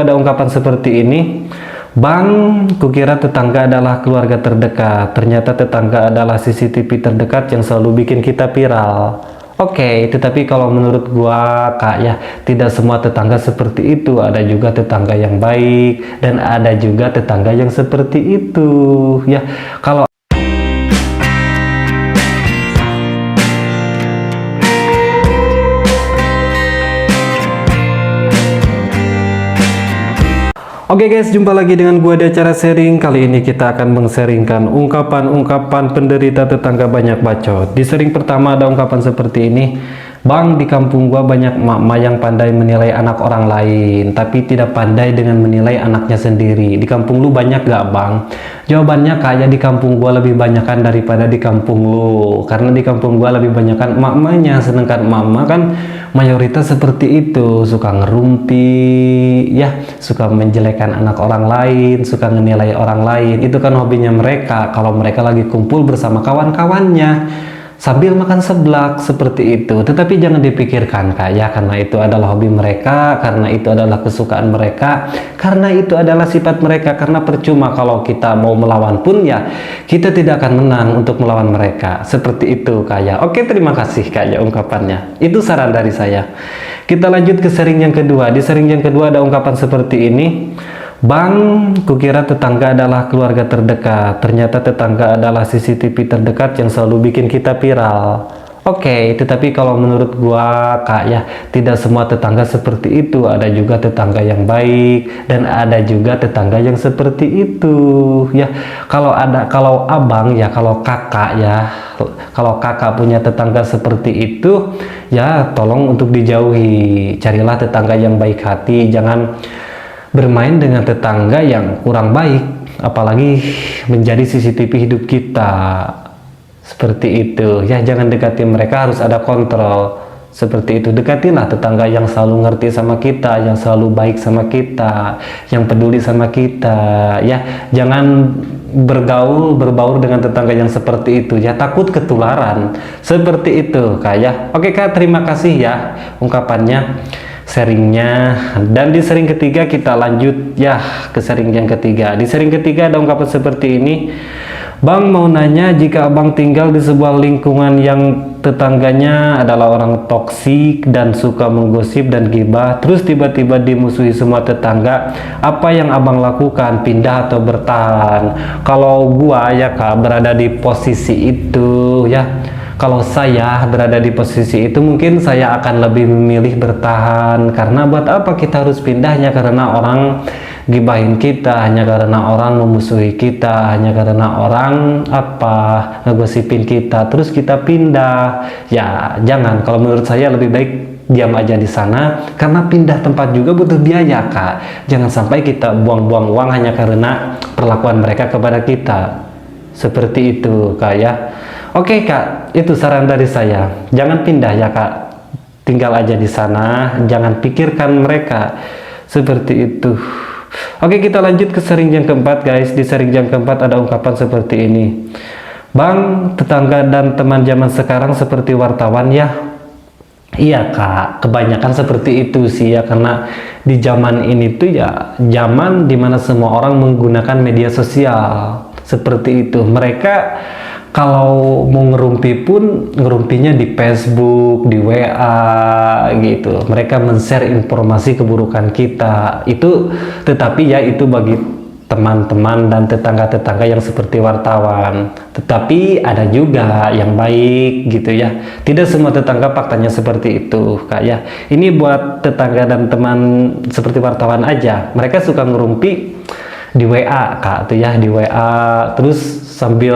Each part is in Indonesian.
Ada ungkapan seperti ini, Bang, kukira tetangga adalah keluarga terdekat, ternyata tetangga adalah CCTV terdekat yang selalu bikin kita viral. Oke, tetapi kalau menurut gua Kak ya, tidak semua tetangga seperti itu. Ada juga tetangga yang baik dan ada juga tetangga yang seperti itu ya. Kalau Oke guys, jumpa lagi dengan gua di acara sharing. Kali ini kita akan meng-sharingkan ungkapan-ungkapan penderita tetangga banyak bacot. Di sharing pertama ada ungkapan seperti ini, Bang, di kampung gua banyak emak-emak yang pandai menilai anak orang lain, tapi tidak pandai dengan menilai anaknya sendiri. Di kampung lu banyak gak, Bang? Jawabannya kayak di kampung gua lebih banyakan daripada di kampung lu. Karena di kampung gua lebih banyakan emak-emaknya, sedangkan emak-emak kan mayoritas seperti itu, suka ngerumpi ya, suka menjelekkan anak orang lain, suka menilai orang lain. Itu kan hobinya mereka kalau mereka lagi kumpul bersama kawan-kawannya sambil makan seblak seperti itu. Tetapi jangan dipikirkan kayak karena itu adalah hobi mereka, karena itu adalah kesukaan mereka, karena itu adalah sifat mereka. Karena percuma kalau kita mau melawan pun ya kita tidak akan menang untuk melawan mereka. Seperti itu kayak. Oke, terima kasih kayak ungkapannya. Itu saran dari saya. Kita lanjut ke sharing yang kedua. Di sharing yang kedua ada ungkapan seperti ini, Bang, kukira tetangga adalah keluarga terdekat, ternyata tetangga adalah CCTV terdekat yang selalu bikin kita viral. Oke, tetapi kalau menurut gua Kak ya, tidak semua tetangga seperti itu. Ada juga tetangga yang baik dan ada juga tetangga yang seperti itu ya. Kalau abang ya, kalau kakak ya, kalau kakak punya tetangga seperti itu ya, tolong untuk dijauhi. Carilah tetangga yang baik hati, jangan bermain dengan tetangga yang kurang baik, apalagi menjadi CCTV hidup kita. Seperti itu ya, jangan dekati mereka, harus ada kontrol. Seperti itu, dekatilah tetangga yang selalu ngerti sama kita, yang selalu baik sama kita, yang peduli sama kita ya. Jangan berbaur dengan tetangga yang seperti itu ya, takut ketularan. Seperti itu kayak. Oke Kak, terima kasih ya ungkapannya, sharingnya. Dan di sharing ketiga kita lanjut ya ke sharing yang ketiga. Di sharing ketiga ada ungkapan seperti ini, Bang, mau nanya, jika abang tinggal di sebuah lingkungan yang tetangganya adalah orang toksik dan suka menggosip dan gibah, terus tiba-tiba dimusuhi semua tetangga, apa yang abang lakukan? Pindah atau bertahan? Kalau gua ya Kak berada di posisi itu ya, kalau saya berada di posisi itu mungkin saya akan lebih memilih bertahan. Karena buat apa kita harus pindahnya? Karena orang gibahin kita, hanya karena orang memusuhi kita, hanya karena orang ngegosipin kita, terus kita pindah. Ya jangan, kalau menurut saya lebih baik diam aja di sana, karena pindah tempat juga butuh biaya Kak. Jangan sampai kita buang-buang uang hanya karena perlakuan mereka kepada kita. Seperti itu Kak ya. Oke Kak, itu saran dari saya. Jangan pindah ya Kak, tinggal aja di sana, jangan pikirkan mereka. Seperti itu. Oke, kita lanjut ke sharing yang keempat guys. Di sharing yang keempat ada ungkapan seperti ini, Bang, tetangga dan teman zaman sekarang seperti wartawan ya. Iya Kak, kebanyakan seperti itu sih ya, karena di zaman ini tuh ya zaman dimana semua orang menggunakan media sosial. Seperti itu, mereka kalau mau ngerumpi pun ngerumpinya di Facebook, di WA gitu. Mereka men-share informasi keburukan kita itu, tetapi ya itu bagi teman-teman dan tetangga-tetangga yang seperti wartawan. Tetapi ada juga yang baik gitu ya. Tidak semua tetangga faktanya seperti itu Kak ya. Ini buat tetangga dan teman seperti wartawan aja. Mereka suka ngerumpi di WA Kak tuh ya, di WA terus sambil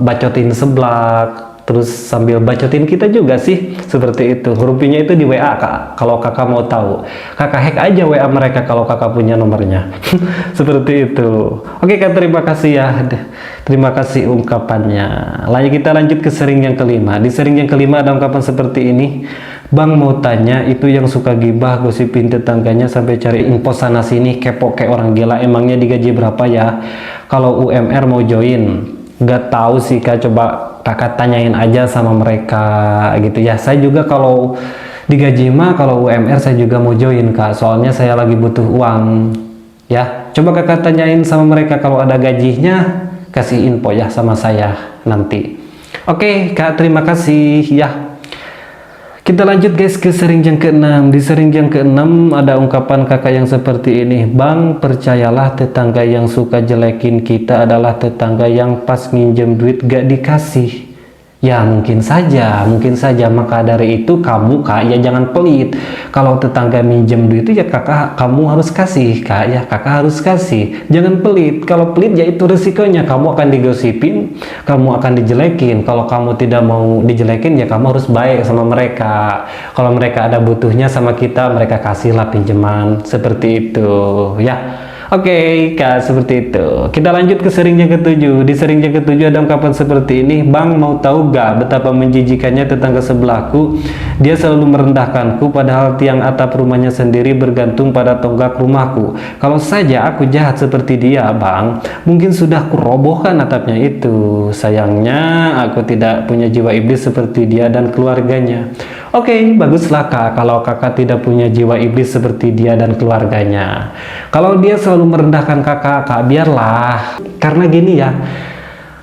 bacotin seblak, terus sambil bacotin kita juga sih. Seperti itu, ngerumpinya itu di WA Kak. Kalau Kakak mau tahu, Kakak hack aja WA mereka kalau Kakak punya nomornya. Seperti itu. Oke Kak, terima kasih ya, terima kasih ungkapannya. Kita lanjut ke sharing yang kelima. Di sharing yang kelima ada ungkapan seperti ini, Bang, mau tanya, itu yang suka gibah gosipin tetangganya sampai cari info sana sini, kepo kayak orang gila, emangnya digaji berapa ya kalau UMR mau join? Gak tahu sih Kak, coba Kakak tanyain aja sama mereka gitu ya. Saya juga kalau digaji mah, kalau UMR saya juga mau join Kak, soalnya saya lagi butuh uang. Ya, coba kakak tanyain sama mereka kalau ada gajinya, kasih info ya sama saya nanti. Oke, kak, terima kasih ya. Kita lanjut guys ke sering yang ke-6. Di sering yang ke-6 ada ungkapan kakak yang seperti ini. Bang, percayalah tetangga yang suka jelekin kita adalah tetangga yang pas nginjem duit gak dikasih. Ya mungkin saja, maka dari itu kamu kak ya jangan pelit. Kalau tetangga minjem duit itu ya kakak kamu harus kasih kak ya, kakak harus kasih, jangan pelit. Kalau pelit ya itu resikonya, kamu akan digosipin, kamu akan dijelekin. Kalau kamu tidak mau dijelekin ya kamu harus baik sama mereka. Kalau mereka ada butuhnya sama kita, mereka kasihlah pinjaman, seperti itu ya. Oke, kak, seperti itu. Kita lanjut ke sering yang ke-7. Di sering yang ke-7 ada ungkapan seperti ini. Bang, mau tahu gak betapa menjijikannya tetangga sebelahku? Dia selalu merendahkanku, padahal tiang atap rumahnya sendiri bergantung pada tonggak rumahku. Kalau saja aku jahat seperti dia, bang, mungkin sudah kurobohkan atapnya itu. Sayangnya, aku tidak punya jiwa iblis seperti dia dan keluarganya. Oke, baguslah kak, kalau kakak tidak punya jiwa iblis seperti dia dan keluarganya. Kalau dia selalu merendahkan kakak, kak, biarlah. Karena gini ya,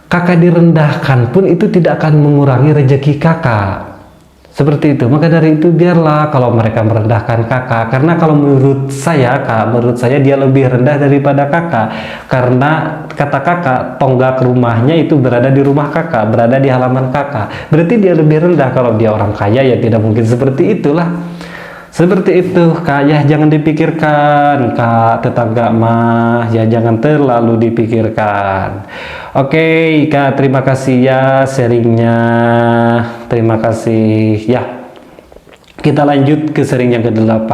kakak direndahkan pun itu tidak akan mengurangi rezeki kakak. Seperti itu. Maka dari itu biarlah kalau mereka merendahkan kakak. Karena kalau menurut saya kak, menurut saya dia lebih rendah daripada kakak. Karena kata kakak, tonggak rumahnya itu berada di rumah kakak, berada di halaman kakak. Berarti dia lebih rendah. Kalau dia orang kaya ya tidak mungkin seperti itulah. Seperti itu kak ya, jangan dipikirkan kak, tetangga mah ya jangan terlalu dipikirkan. Oke kak, terima kasih ya sharingnya, terima kasih ya. Kita lanjut ke sering yang ke-8.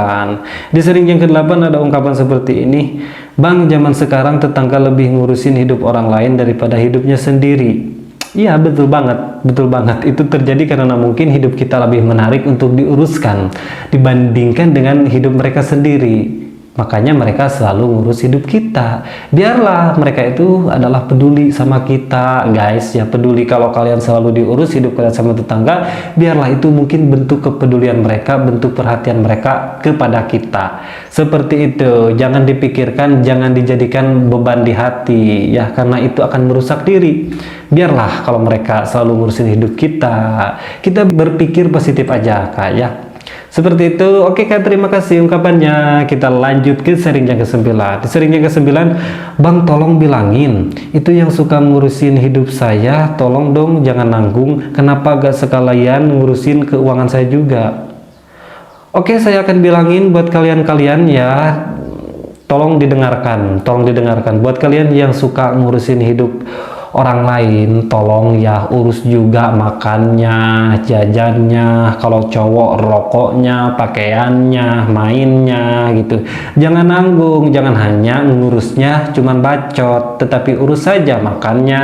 Di sering yang ke-8 ada ungkapan seperti ini. Bang, zaman sekarang tetangga lebih ngurusin hidup orang lain daripada hidupnya sendiri. Iya, betul banget, betul banget. Itu terjadi karena mungkin hidup kita lebih menarik untuk diuruskan dibandingkan dengan hidup mereka sendiri. Makanya mereka selalu ngurus hidup kita. Biarlah mereka itu adalah peduli sama kita, guys. Ya, peduli. Kalau kalian selalu diurus hidup kalian sama tetangga, biarlah itu mungkin bentuk kepedulian mereka, bentuk perhatian mereka kepada kita. Seperti itu. Jangan dipikirkan, jangan dijadikan beban di hati, ya, karena itu akan merusak diri. Biarlah kalau mereka selalu ngurusin hidup kita, kita berpikir positif aja, kak, ya. Seperti itu. Oke kak, terima kasih ungkapannya. Kita lanjut ke sering yang ke-9. Di sering yang ke-9, bang, tolong bilangin itu yang suka ngurusin hidup saya, tolong dong jangan nanggung. Kenapa gak sekalian ngurusin keuangan saya juga? Oke, saya akan bilangin buat kalian-kalian ya. Tolong didengarkan, tolong didengarkan. Buat kalian yang suka ngurusin hidup orang lain, tolong ya urus juga makannya, jajannya, kalau cowok rokoknya, pakaiannya, mainnya gitu. Jangan nanggung, jangan hanya ngurusnya cuman bacot, tetapi urus saja makannya,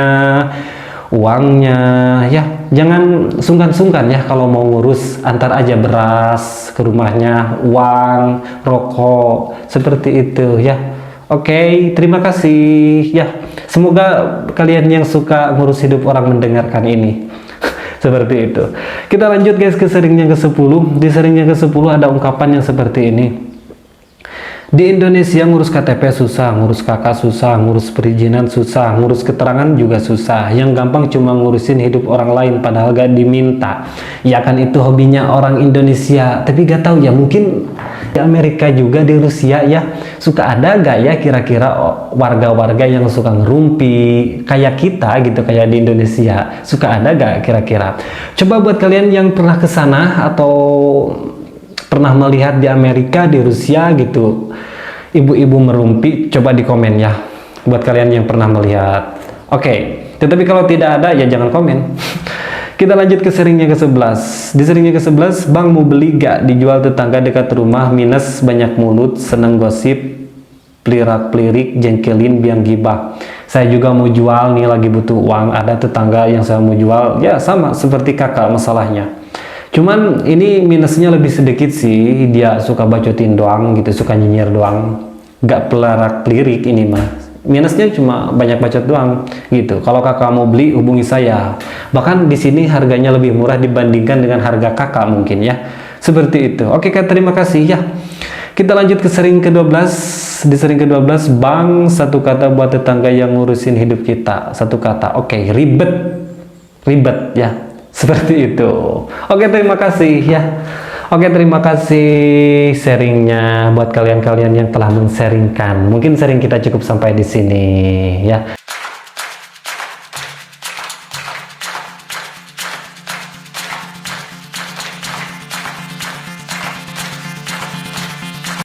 uangnya, ya. Jangan sungkan-sungkan ya kalau mau ngurus, antar aja beras ke rumahnya, uang, rokok, seperti itu ya. Oke, terima kasih ya. Semoga kalian yang suka ngurus hidup orang mendengarkan ini. Seperti itu. Kita lanjut guys ke sering yang ke-10. Di sering yang ke-10 ada ungkapan yang seperti ini. Di Indonesia ngurus KTP susah, ngurus KK susah, ngurus perizinan susah, ngurus keterangan juga susah. Yang gampang cuma ngurusin hidup orang lain padahal gak diminta. Ya kan itu hobinya orang Indonesia. Tapi gak tahu ya, mungkin di Amerika juga, di Rusia ya, suka ada gak ya kira-kira warga-warga yang suka ngerumpi kayak kita gitu, kayak di Indonesia. Suka ada gak kira-kira? Coba buat kalian yang pernah ke sana atau pernah melihat di Amerika, di Rusia gitu, ibu-ibu merumpi, coba di komen ya buat kalian yang pernah melihat. Oke, tetapi kalau tidak ada ya jangan komen. Kita lanjut ke sering yang ke-11. Di sering yang ke-11, bang, mau beli gak? Dijual tetangga dekat rumah, minus, banyak mulut, seneng gosip, pelirak-pelirik, jengkelin, biang gibah. Saya juga mau jual nih, lagi butuh uang. Ada tetangga yang saya mau jual, ya sama seperti kakak masalahnya. Cuman ini minusnya lebih sedikit sih, dia suka bacotin doang gitu, suka nyinyir doang, gak pelirak-pelirik ini mah. Minusnya cuma banyak bacot doang gitu. Kalau kakak mau beli, hubungi saya. Bahkan di sini harganya lebih murah dibandingkan dengan harga kakak mungkin ya. Seperti itu. Oke kak, terima kasih ya. Kita lanjut ke sering ke-12. di sering ke-12, bang, satu kata buat tetangga yang ngurusin hidup kita. Satu kata. Oke, ribet. Ribet ya. Seperti itu. Oke, terima kasih ya. Oke, terima kasih sharingnya buat kalian-kalian yang telah men-sharingkan. Mungkin sharing kita cukup sampai di sini ya.